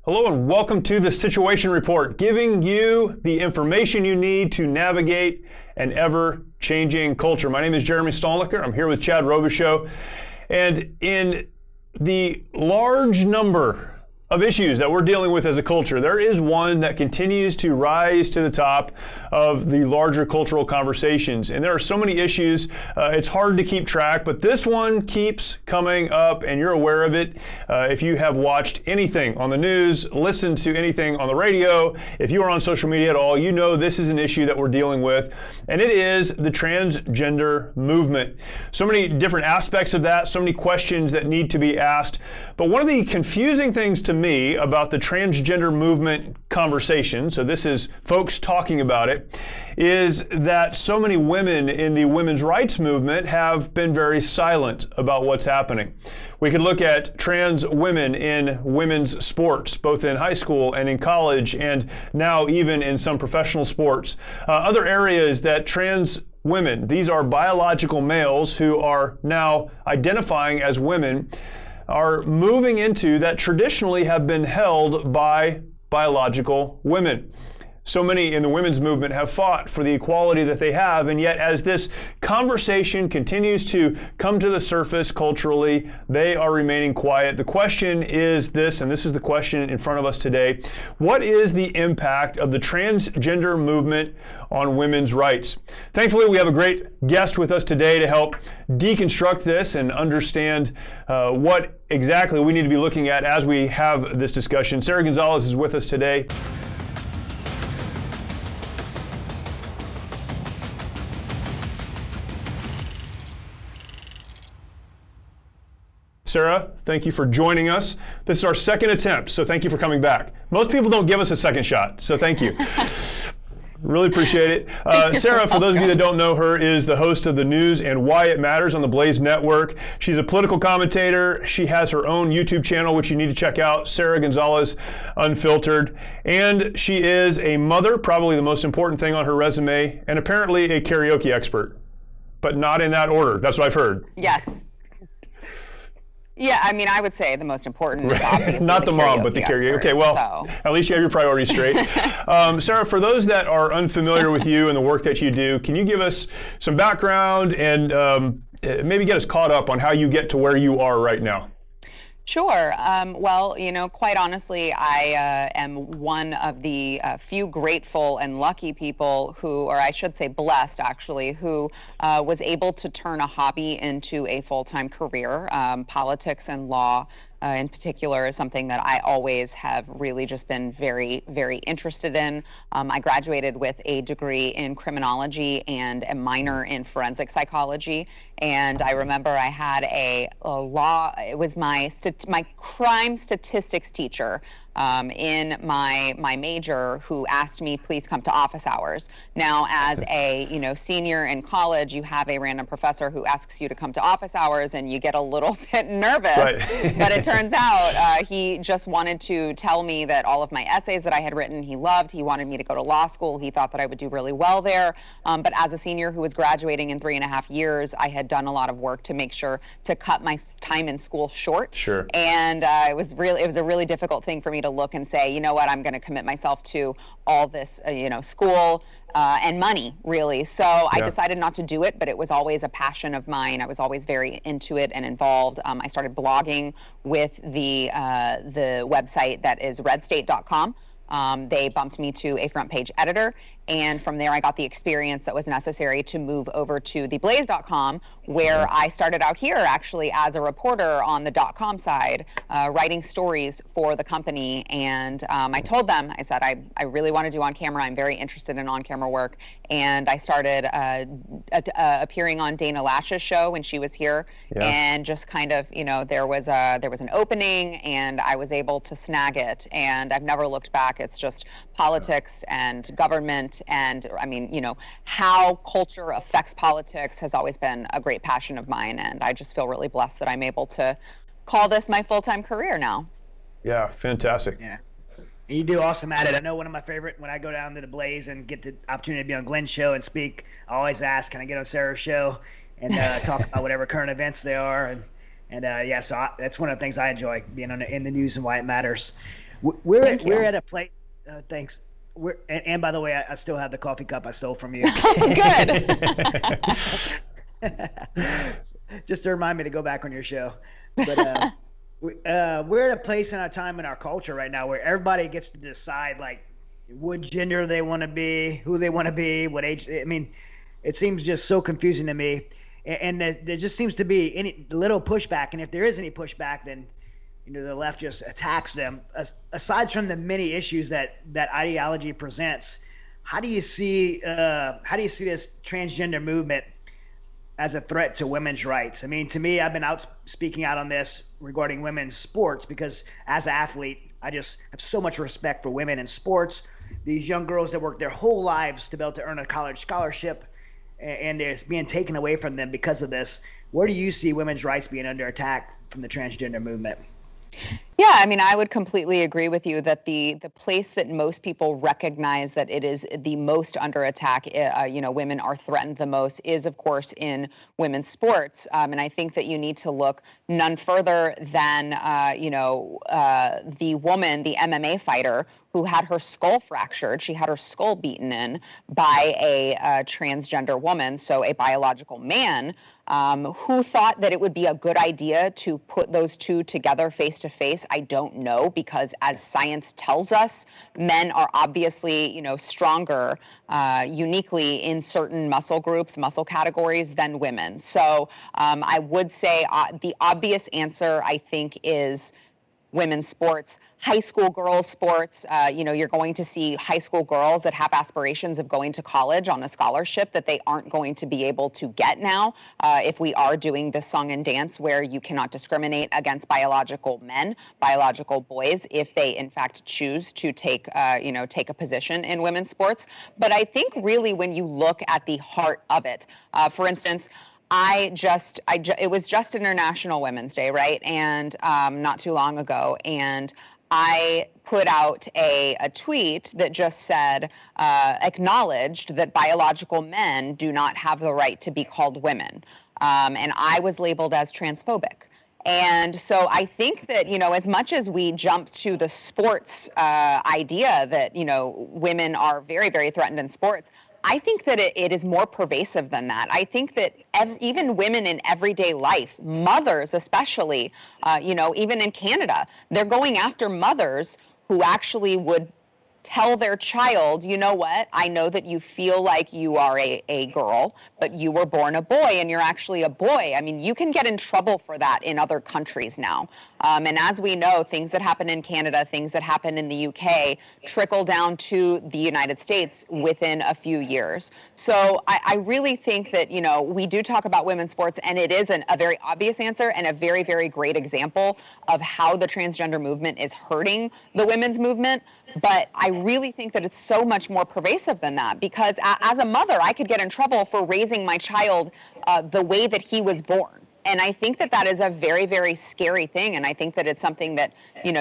Hello and welcome to the Situation Report, giving you the information you need to navigate an ever-changing culture. My name is Jeremy Stalnecker. I'm here with Chad Robichaux. And in the large number of issues that we're dealing with as a culture, there is one that continues to rise to the top of the larger cultural conversations. And there are so many issues, it's hard to keep track, but this one keeps coming up and you're aware of it. If you have watched anything on the news, listened to anything on the radio, if you are on social media at all, you know this is an issue that we're dealing with, and it is the transgender movement. So many different aspects of that, so many questions that need to be asked. But one of the confusing things to me about the transgender movement conversation, so this is folks talking about it, is that so many women in the women's rights movement have been very silent about what's happening. We could look at trans women in women's sports, both in high school and in college, and now even in some professional sports. Other areas that trans women, these are biological males who are now identifying as women, are moving into that traditionally have been held by biological women. So many in the women's movement have fought for the equality that they have, and yet as this conversation continues to come to the surface culturally, they are remaining quiet. The question is this, and this is the question in front of us today: what is the impact of the transgender movement on women's rights? Thankfully, we have a great guest with us today to help deconstruct this and understand what exactly we need to be looking at as we have this discussion. Sara Gonzales is with us today. Sara, thank you for joining us. This is our second attempt, so thank you for coming back. Most people don't give us a second shot, so thank you. Really appreciate it. Sara, for those of you that don't know her, is the host of the news and Why It Matters on the Blaze Network. She's a political commentator. She has her own YouTube channel, which you need to check out, Sara Gonzales Unfiltered. And she is a mother, probably the most important thing on her resume, and apparently a karaoke expert, but not in that order. That's what I've heard. Yes. Yeah, I mean, I would say the most important is obviously not the mom, but the karaoke. Okay, well, so. At least you have your priorities straight. Sara, for those that are unfamiliar with you and the work that you do, can you give us some background and maybe get us caught up on how you get to where you are right now? Sure. Well, you know, quite honestly, I am one of the few grateful and lucky people who, or I should say blessed actually, who was able to turn a hobby into a full-time career. Politics and law in particular is something that I always have really just been very, very interested in. I graduated with a degree in criminology and a minor in forensic psychology. And I remember I had a law, it was my crime statistics teacher in my major who asked me, please come to office hours. Now, as a senior in college, you have a random professor who asks you to come to office hours and you get a little bit nervous. Right. But it turns out he just wanted to tell me that all of my essays that I had written he loved. He wanted me to go to law school. He thought that I would do really well there. But as a senior who was graduating in 3.5 years, I had done a lot of work to make sure to cut my time in school short. Sure. And it was a really difficult thing for me to look and say, you know what, I'm going to commit myself to all this, school and money, really. So yeah. I decided not to do it, but it was always a passion of mine. I was always very into it and involved. I started blogging with the website that is redstate.com. They bumped me to a front page editor, and from there I got the experience that was necessary to move over to the blaze.com, where I started out here actually as a reporter on the .com side, writing stories for the company. And I told them, I said, I really want to do on camera. I'm very interested in on-camera work. And I started appearing on Dana Lash's show when she was here. Yeah. And just kind of, there was an opening and I was able to snag it. And I've never looked back. It's just politics and government. And I mean, how culture affects politics has always been a great passion of mine. And I just feel really blessed that I'm able to call this my full-time career now. Yeah, fantastic. Yeah. You do awesome at it. I know one of my favorite, when I go down to the Blaze and get the opportunity to be on Glenn's show and speak, I always ask, can I get on Sara's show and talk about whatever current events they are. And yeah, so that's one of the things I enjoy, being in the news and why it matters. We're at a place. Thanks. And by the way, I still have the coffee cup I stole from you. Good. Just to remind me to go back on your show. But we're at a place in our time in our culture right now where everybody gets to decide like what gender they want to be, who they want to be, what age. I mean, it seems just so confusing to me. And there just seems to be any little pushback. And if there is any pushback, then the left just attacks them. Aside from the many issues that ideology presents, how do you see this transgender movement as a threat to women's rights? I mean, to me, I've been speaking out on this regarding women's sports because as an athlete, I just have so much respect for women in sports. These young girls that work their whole lives to be able to earn a college scholarship, and it's being taken away from them because of this. Where do you see women's rights being under attack from the transgender movement? Yeah, I mean, I would completely agree with you that the place that most people recognize that it is the most under attack, women are threatened the most is, of course, in women's sports. And I think that you need to look none further than, the woman, the MMA fighter who had her skull fractured. She had her skull beaten in by a transgender woman, so a biological man, who thought that it would be a good idea to put those two together face to face. I don't know, because as science tells us, men are obviously, stronger uniquely in certain muscle groups, muscle categories than women. So I would say the obvious answer, I think, is women's sports. High school girls' sports, you're going to see high school girls that have aspirations of going to college on a scholarship that they aren't going to be able to get now if we are doing this song and dance where you cannot discriminate against biological men, biological boys, if they in fact choose to take a position in women's sports. But I think really when you look at the heart of it, for instance, it was just International Women's Day, right? And not too long ago. And I put out a tweet that just said, acknowledged that biological men do not have the right to be called women. And I was labeled as transphobic. And so I think that, as much as we jump to the sports idea that, women are very, very threatened in sports, I think that it is more pervasive than that. I think that even women in everyday life, mothers especially, even in Canada, they're going after mothers who actually would tell their child, you know what, I know that you feel like you are a girl, but you were born a boy and you're actually a boy. I mean, you can get in trouble for that in other countries now. And as we know, things that happen in Canada, things that happen in the UK trickle down to the United States within a few years. So I really think that, we do talk about women's sports, and it is a very obvious answer and a very, very great example of how the transgender movement is hurting the women's movement. But I really think that it's so much more pervasive than that, because as a mother, I could get in trouble for raising my child the way that he was born. And I think that that is a very, very scary thing. And I think that it's something that,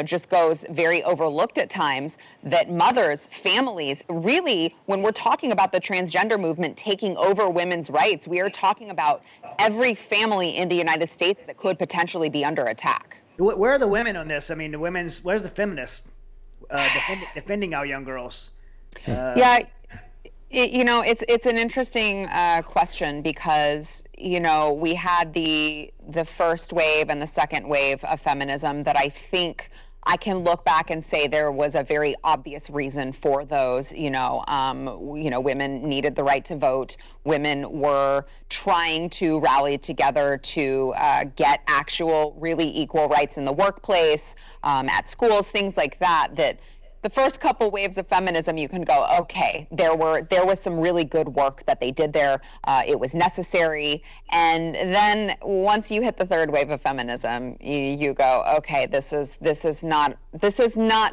just goes very overlooked at times, that mothers, families, really, when we're talking about the transgender movement taking over women's rights, we are talking about every family in the United States that could potentially be under attack. Where are the women on this? I mean, where's the feminists defending our young girls? It's an interesting question, because we had the first wave and the second wave of feminism that I think I can look back and say there was a very obvious reason for those. Women needed the right to vote. Women were trying to rally together to get actual, really equal rights in the workplace, at schools, things like that. That the first couple waves of feminism, you can go, okay, there was some really good work that they did there. It was necessary. And then once you hit the third wave of feminism, you go, okay, this is not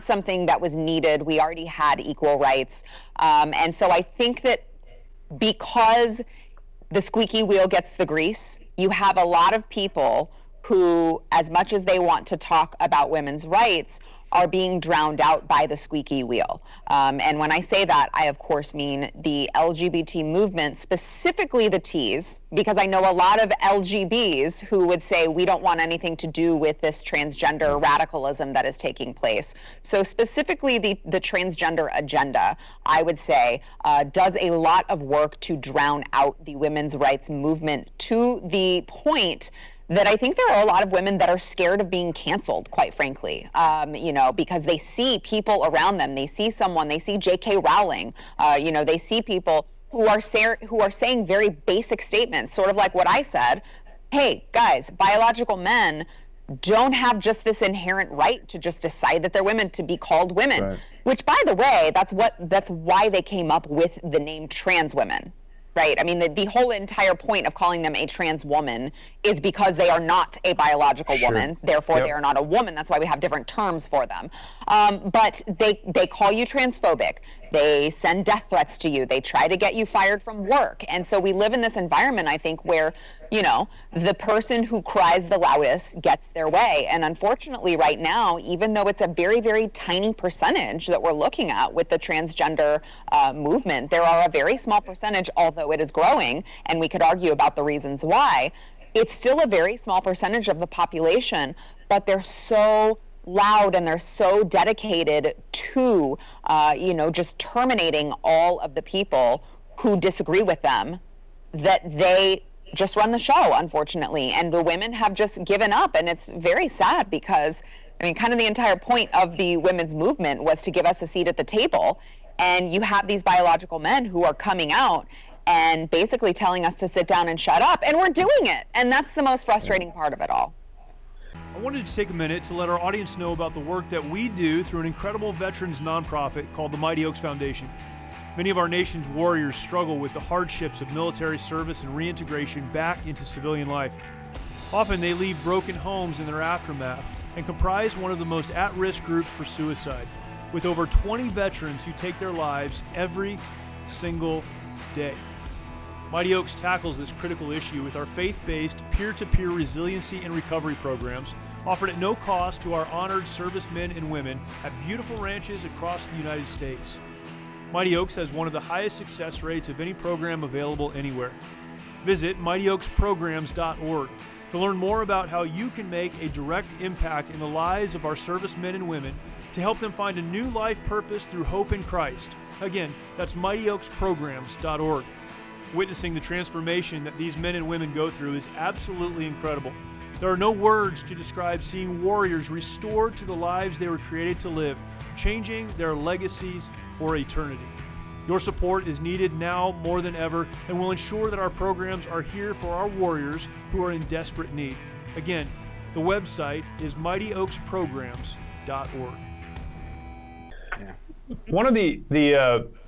something that was needed. We already had equal rights. And so I think that because the squeaky wheel gets the grease, you have a lot of people who, as much as they want to talk about women's rights, are being drowned out by the squeaky wheel. And when I say that, I of course mean the LGBT movement, specifically the Ts, because I know a lot of LGBs who would say we don't want anything to do with this transgender radicalism that is taking place. So specifically the transgender agenda, I would say, does a lot of work to drown out the women's rights movement, to the point that I think there are a lot of women that are scared of being canceled, quite frankly, because they see people around them. They see someone, they see J.K. Rowling, they see people who are saying very basic statements, sort of like what I said. Hey, guys, biological men don't have just this inherent right to just decide that they're women, to be called women, right. Which, by the way, that's why they came up with the name trans women. Right. I mean, the whole entire point of calling them a trans woman is because they are not a biological woman. Therefore, they are not a woman. That's why we have different terms for them. But they call you transphobic. They send death threats to you. They try to get you fired from work. And so we live in this environment, I think, where, the person who cries the loudest gets their way. And unfortunately, right now, even though it's a very, very tiny percentage that we're looking at with the transgender movement, there are a very small percentage, although it is growing, and we could argue about the reasons why. It's still a very small percentage of the population, but they're so loud and they're so dedicated to, just terminating all of the people who disagree with them, that they just run the show, unfortunately. And the women have just given up. And it's very sad because, kind of the entire point of the women's movement was to give us a seat at the table. And you have these biological men who are coming out and basically telling us to sit down and shut up. And we're doing it. And that's the most frustrating part of it all. I wanted to take a minute to let our audience know about the work that we do through an incredible veterans nonprofit called the Mighty Oaks Foundation. Many of our nation's warriors struggle with the hardships of military service and reintegration back into civilian life. Often they leave broken homes in their aftermath and comprise one of the most at-risk groups for suicide, with over 20 veterans who take their lives every single day. Mighty Oaks tackles this critical issue with our faith-based, peer-to-peer resiliency and recovery programs offered at no cost to our honored servicemen and women at beautiful ranches across the United States. Mighty Oaks has one of the highest success rates of any program available anywhere. Visit mightyoaksprograms.org to learn more about how you can make a direct impact in the lives of our servicemen and women to help them find a new life purpose through hope in Christ. Again, that's mightyoaksprograms.org. Witnessing the transformation that these men and women go through is absolutely incredible. There are no words to describe seeing warriors restored to the lives they were created to live, changing their legacies for eternity. Your support is needed now more than ever and will ensure that our programs are here for our warriors who are in desperate need. Again, the website is mightyoaksprograms.org. One of the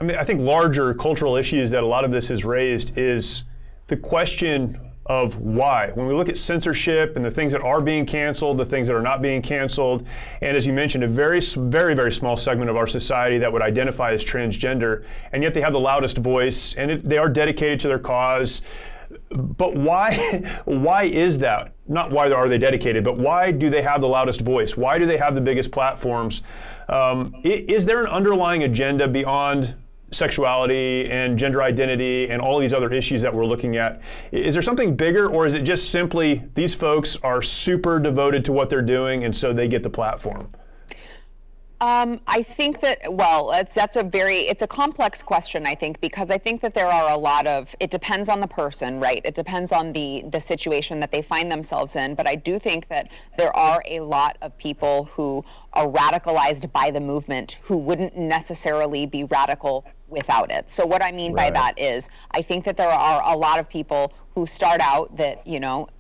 I think larger cultural issues that a lot of this has raised is the question of why. When we look at censorship and the things that are being canceled, the things that are not being canceled, and as you mentioned, a very, very, very small segment of our society that would identify as transgender, and yet they have the loudest voice, and they are dedicated to their cause. But why is that? Not why are they dedicated, but why do they have the loudest voice? Why do they have the biggest platforms? Is there an underlying agenda beyond sexuality and gender identity and all these other issues that we're looking at? Is there something bigger, or is it just simply these folks are super devoted to what they're doing and so they get the platform? I think that, it's a complex question, I think, because I think that there are a lot of, it depends on the person, right? It depends on the situation that they find themselves in. But I do think that there are a lot of people who are radicalized by the movement who wouldn't necessarily be radical without it. So what I mean by that is, I think that there are a lot of people who start out that,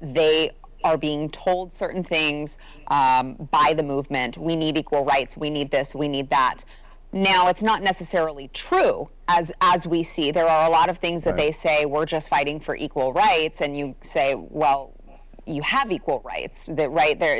they are being told certain things by the movement. We need equal rights. We need this. We need that. Now, it's not necessarily true, as we see. There are a lot of things that they say, we're just fighting for equal rights, and you say, well, you have equal rights. That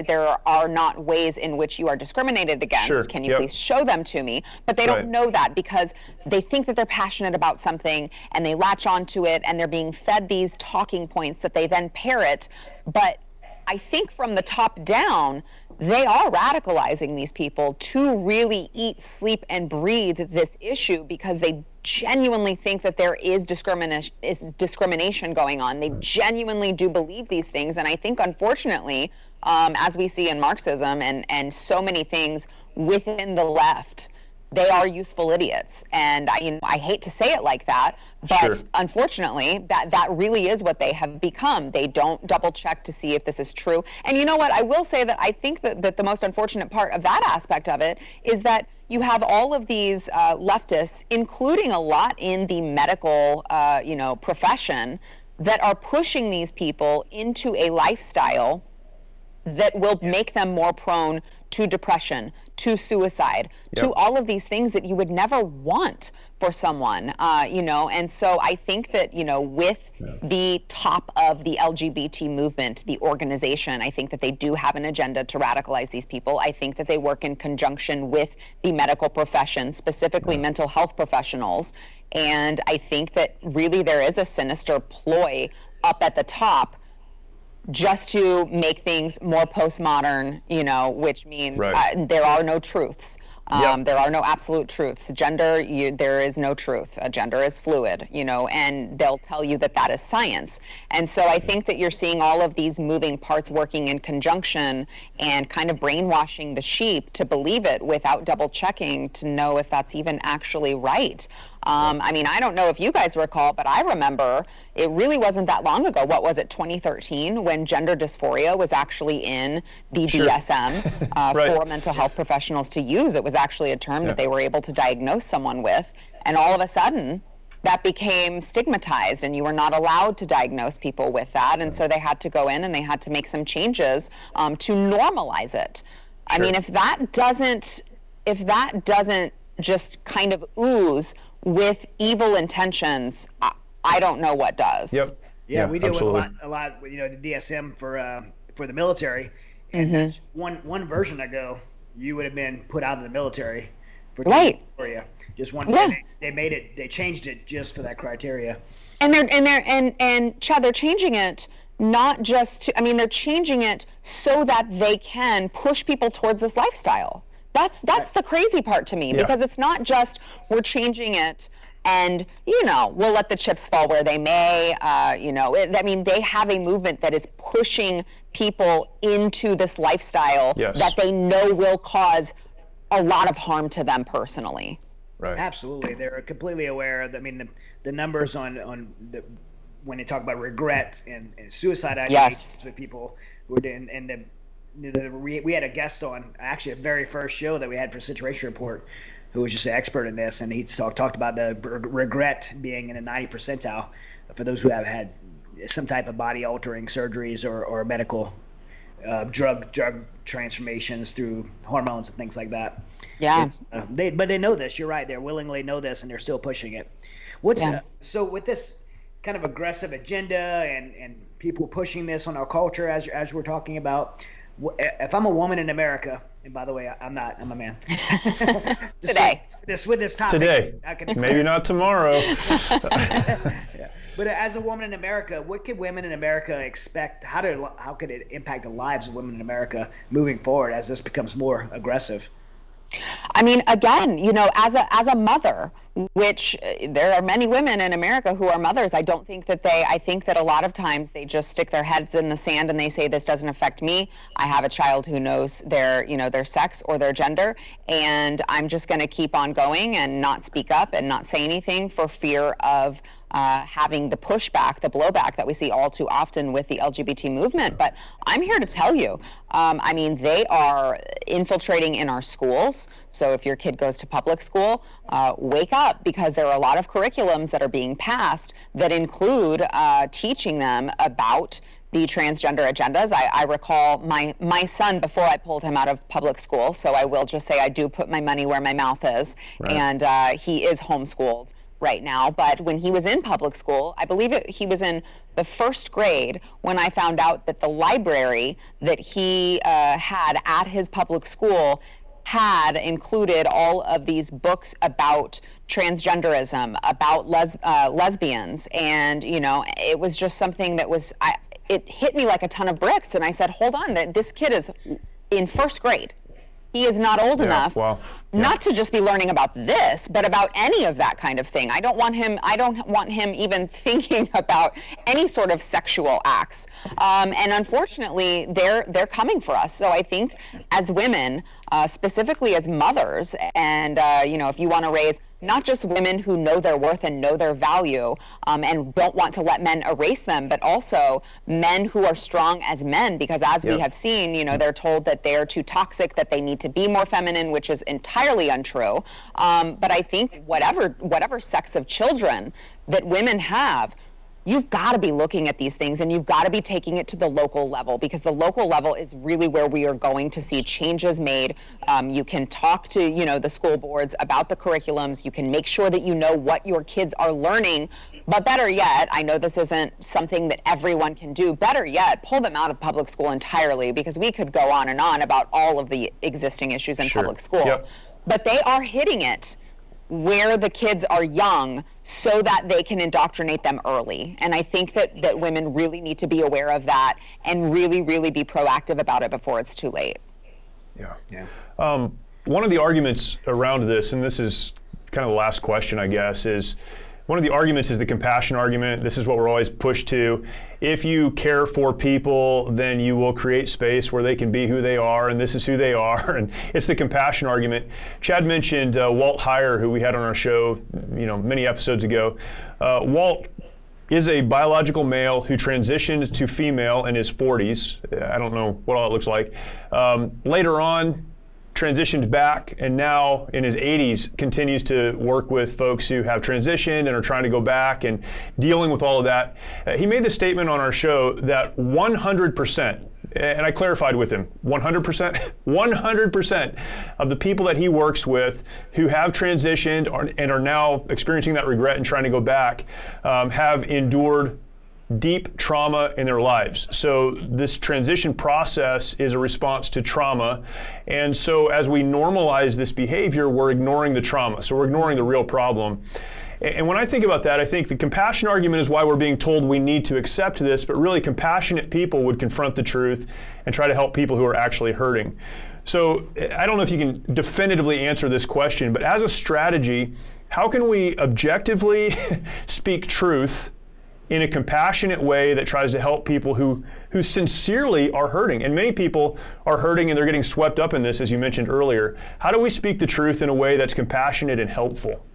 there are not ways in which you are discriminated against. Sure. Can you please show them to me? But they don't know that because they think that they're passionate about something and they latch onto it, and they're being fed these talking points that they then parrot. But I think from the top down, they are radicalizing these people to really eat, sleep, and breathe this issue because they genuinely think that there is discrimination going on. They genuinely do believe these things. And I think, unfortunately, as we see in Marxism and so many things within the left, they are useful idiots. And I hate to say it like that, but Sure. Unfortunately, that really is what they have become. They don't double check to see if this is true. And you know what? I will say that I think that the most unfortunate part of that aspect of it is that you have all of these leftists, including a lot in the medical profession, that are pushing these people into a lifestyle that will make them more prone to depression, to suicide, to all of these things that you would never want for someone, and so I think that, with the top of the LGBT movement, the organization, I think that they do have an agenda to radicalize these people. I think that they work in conjunction with the medical profession, specifically mental health professionals, and I think that really there is a sinister ploy up at the top just to make things more postmodern, which means there are no truths. There are no absolute truths. Gender, there is no truth. Gender is fluid, and they'll tell you that is science. And so I think that you're seeing all of these moving parts working in conjunction and kind of brainwashing the sheep to believe it without double checking to know if that's even actually right. I don't know if you guys recall, but I remember it really wasn't that long ago. What was it, 2013, when gender dysphoria was actually in the DSM for mental health professionals to use. It was actually a term that they were able to diagnose someone with. And all of a sudden, that became stigmatized, and you were not allowed to diagnose people with that. And so they had to go in and they had to make some changes to normalize it. I mean, if that doesn't just kind of ooze with evil intentions, I don't know what does. Yeah, we do a lot with the DSM for the military, and one version ago, you would have been put out of the military for criteria. Just one. They changed it just for that criteria. And Chad, they're changing it not just to. They're changing it so that they can push people towards this lifestyle. That's the crazy part to me, because it's not just we're changing it and, we'll let the chips fall where they may. They have a movement that is pushing people into this lifestyle that they know will cause a lot of harm to them personally. Right. Absolutely. They're completely aware. The numbers on when they talk about regret and suicide ideations with people who are doing, and we had a guest on, actually, the very first show that we had for Situation Report, who was just an expert in this, and he talked about the regret being in a 90th percentile for those who have had some type of body-altering surgeries or medical drug transformations through hormones and things like that. Yeah. But they know this. You're right. They willingly know this, and they're still pushing it. So with this kind of aggressive agenda and people pushing this on our culture, as we're talking about, if I'm a woman in America, and by the way, I'm not, I'm a man. Today. With this topic. Today. Maybe not tomorrow. But as a woman in America, what can women in America expect? How could it impact the lives of women in America moving forward as this becomes more aggressive? Again, as a mother, which there are many women in America who are mothers, I think that a lot of times they just stick their heads in the sand and they say, this doesn't affect me. I have a child who knows their sex or their gender, and I'm just going to keep on going and not speak up and not say anything for fear of having the pushback, the blowback that we see all too often with the LGBT movement. But I'm here to tell you, they are infiltrating in our schools. So if your kid goes to public school, wake up, because there are a lot of curriculums that are being passed that include teaching them about the transgender agendas. I recall my son, before I pulled him out of public school, so I will just say I do put my money where my mouth is, and he is homeschooled right now. But when he was in public school, I believe he was in the first grade when I found out that the library that he had at his public school had included all of these books about transgenderism, about lesbians, and it was just something that was it hit me like a ton of bricks, and I said, hold on, this kid in first grade. He is not old enough not to just be learning about this, but about any of that kind of thing. I don't want him even thinking about any sort of sexual acts. And unfortunately, they're coming for us. So I think as women, specifically as mothers, and if you want to raise not just women who know their worth and know their value, and don't want to let men erase them, but also men who are strong as men, because as we have seen, they're told that they're too toxic, that they need to be more feminine, which is entirely untrue. But I think whatever sex of children that women have, you've got to be looking at these things, and you've got to be taking it to the local level, because the local level is really where we are going to see changes made. You can talk to, the school boards about the curriculums. You can make sure that you know what your kids are learning. But better yet, I know this isn't something that everyone can do. Better yet, pull them out of public school entirely, because we could go on and on about all of the existing issues in public school. But they are hitting it where the kids are young so that they can indoctrinate them early. And I think that women really need to be aware of that and really, really be proactive about it before it's too late. One of the arguments around this, and this is kind of the last question, I guess, is one of the arguments is the compassion argument. This is what we're always pushed to. If you care for people, then you will create space where they can be who they are, and this is who they are. And it's the compassion argument. Chad mentioned Walt Heyer, who we had on our show, many episodes ago. Walt is a biological male who transitioned to female in his 40s. I don't know what all it looks like. Later on, transitioned back, and now in his 80s continues to work with folks who have transitioned and are trying to go back and dealing with all of that. He made the statement on our show that 100%, and I clarified with him, 100%, 100% of the people that he works with who have transitioned and are now experiencing that regret and trying to go back have endured deep trauma in their lives. So this transition process is a response to trauma. And so as we normalize this behavior, we're ignoring the trauma. So we're ignoring the real problem. And when I think about that, I think the compassion argument is why we're being told we need to accept this, but really compassionate people would confront the truth and try to help people who are actually hurting. So I don't know if you can definitively answer this question, but as a strategy, how can we objectively speak truth in a compassionate way that tries to help people who sincerely are hurting? And many people are hurting and they're getting swept up in this, as you mentioned earlier. How do we speak the truth in a way that's compassionate and helpful?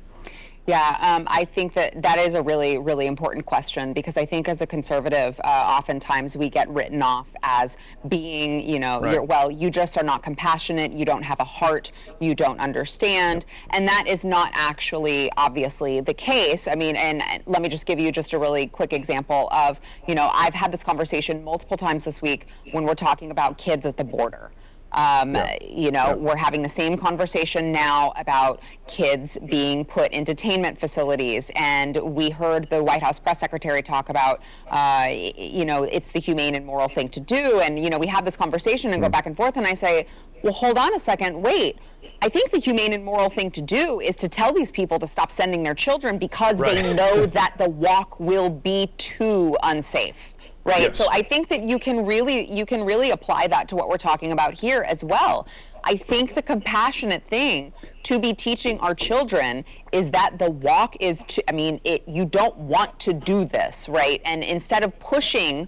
Yeah, I think that is a really, really important question, because I think as a conservative, oftentimes we get written off as being, you just are not compassionate, you don't have a heart, you don't understand. And that is not actually obviously the case. I mean, and let me just give you just a really quick example of, I've had this conversation multiple times this week when we're talking about kids at the border. We're having the same conversation now about kids being put in detainment facilities, and we heard the White House press secretary talk about, it's the humane and moral thing to do, and we have this conversation and go back and forth, and I say, well, hold on a second, wait. I think the humane and moral thing to do is to tell these people to stop sending their children because they know that the walk will be too unsafe. Right. Yes. So I think that you can really apply that to what we're talking about here as well. I think the compassionate thing to be teaching our children is that the walk is you don't want to do this, right? And instead of pushing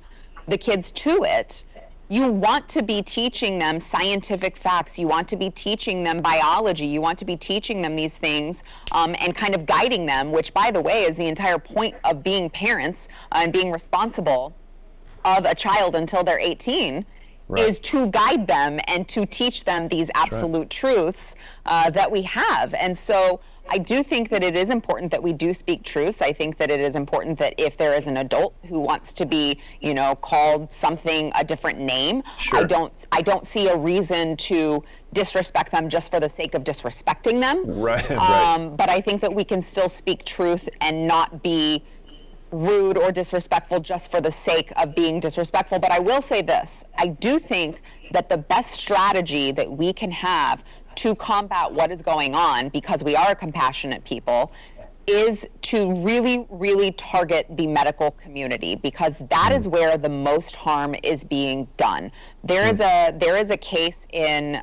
the kids to it, you want to be teaching them scientific facts. You want to be teaching them biology. You want to be teaching them these things and kind of guiding them, which, by the way, is the entire point of being parents and being responsible of a child until they're 18, is to guide them and to teach them these absolute truths that we have. And so I do think that it is important that we do speak truths. I think that it is important that if there is an adult who wants to be, called something, a different name, I don't see a reason to disrespect them just for the sake of disrespecting them. But I think that we can still speak truth and not be rude or disrespectful just for the sake of being disrespectful. But I will say this, I do think that the best strategy that we can have to combat what is going on, because we are a compassionate people, is to really, really target the medical community, because that is where the most harm is being done. There is a case in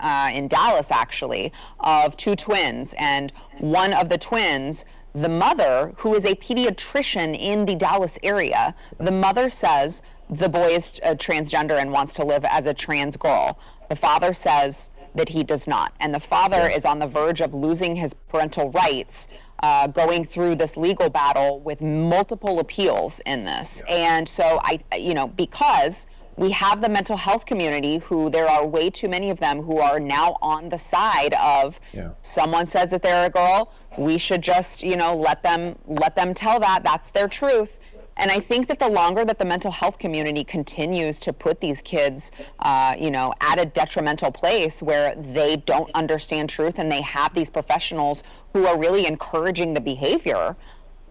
Dallas, actually, of two twins, and one of the twins, the mother, who is a pediatrician in the Dallas area, the mother says the boy is transgender and wants to live as a trans girl. The father says that he does not, and the father is on the verge of losing his parental rights, going through this legal battle with multiple appeals in this. And so because we have the mental health community, who there are way too many of them who are now on the side of someone says that they're a girl, we should just, let them tell that's their truth. And I think that the longer that the mental health community continues to put these kids, at a detrimental place where they don't understand truth and they have these professionals who are really encouraging the behavior,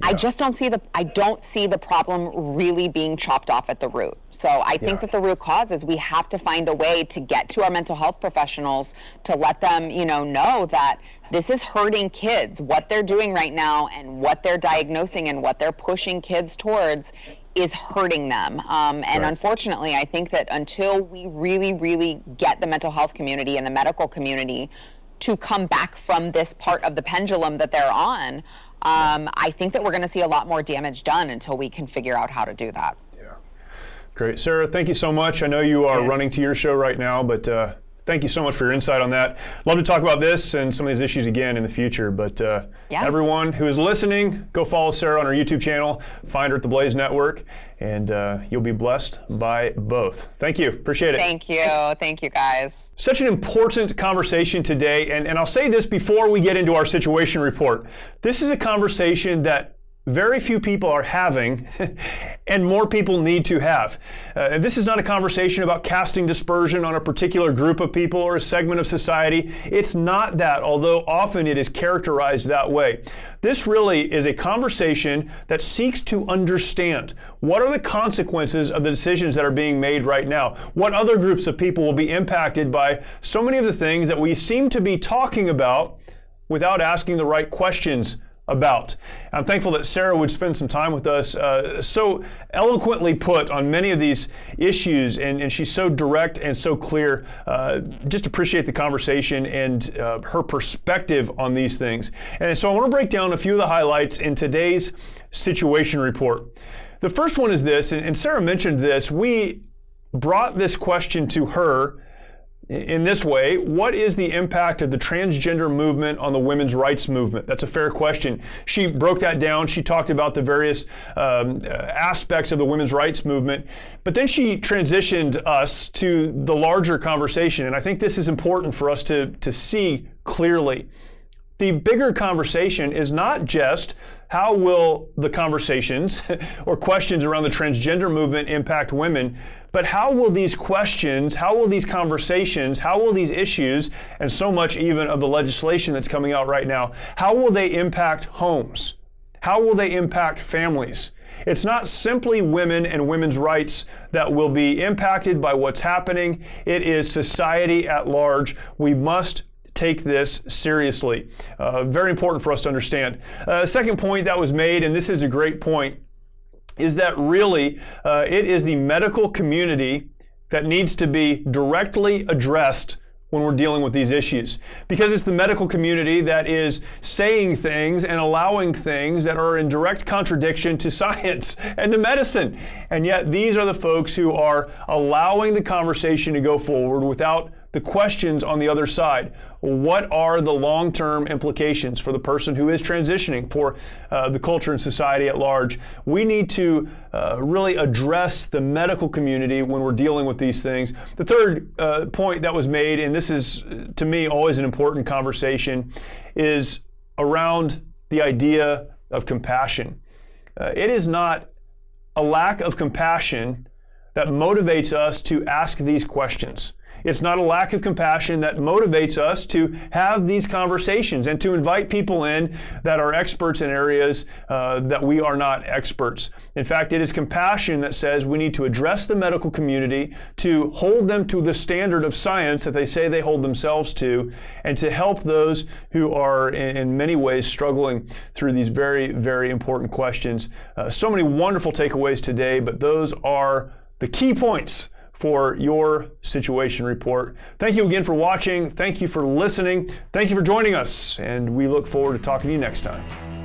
I just don't see the problem really being chopped off at the root. So I think that the root cause is we have to find a way to get to our mental health professionals to let them, know that this is hurting kids. What they're doing right now and what they're diagnosing and what they're pushing kids towards is hurting them. And unfortunately, I think that until we really, really get the mental health community and the medical community to come back from this part of the pendulum that they're on, I think that we're going to see a lot more damage done until we can figure out how to do that. Yeah. Great. Sarah, thank you so much. I know you are running to your show right now, but thank you so much for your insight on that. Love to talk about this and some of these issues again in the future, but everyone who is listening, go follow Sarah on her YouTube channel, find her at the Blaze Network, and you'll be blessed by both. Thank you. Appreciate it. Thank you. Thank you, guys. Such an important conversation today, and I'll say this before we get into our situation report. This is a conversation that very few people are having, and more people need to have. This is not a conversation about casting dispersion on a particular group of people or a segment of society. It's not that, although often it is characterized that way. This really is a conversation that seeks to understand what are the consequences of the decisions that are being made right now. What other groups of people will be impacted by so many of the things that we seem to be talking about without asking the right questions about. I'm thankful that Sarah would spend some time with us, so eloquently put on many of these issues, and she's so direct and so clear. Just appreciate the conversation and her perspective on these things. And so I want to break down a few of the highlights in today's situation report. The first one is this, and Sarah mentioned this. We brought this question to her in this way: what is the impact of the transgender movement on the women's rights movement? That's a fair question. She broke that down. She talked about the various aspects of the women's rights movement, but then she transitioned us to the larger conversation, and I think this is important for us to see clearly. The bigger conversation is not just how will the conversations or questions around the transgender movement impact women, but how will these questions, how will these conversations, how will these issues, and so much even of the legislation that's coming out right now, how will they impact homes? How will they impact families? It's not simply women and women's rights that will be impacted by what's happening. It is society at large. We must take this seriously. Very important for us to understand. Second point that was made, and this is a great point, is that really it is the medical community that needs to be directly addressed when we're dealing with these issues. Because it's the medical community that is saying things and allowing things that are in direct contradiction to science and to medicine. And yet these are the folks who are allowing the conversation to go forward without the questions on the other side. What are the long-term implications for the person who is transitioning, for the culture and society at large? We need to really address the medical community when we're dealing with these things. The third point that was made, and this is to me always an important conversation, is around the idea of compassion. It is not a lack of compassion that motivates us to ask these questions. It's not a lack of compassion that motivates us to have these conversations and to invite people in that are experts in areas that we are not experts. In fact, it is compassion that says we need to address the medical community, to hold them to the standard of science that they say they hold themselves to, and to help those who are in many ways struggling through these very, very important questions. So many wonderful takeaways today, but those are the key points for your situation report. Thank you again for watching. Thank you for listening. Thank you for joining us, and we look forward to talking to you next time.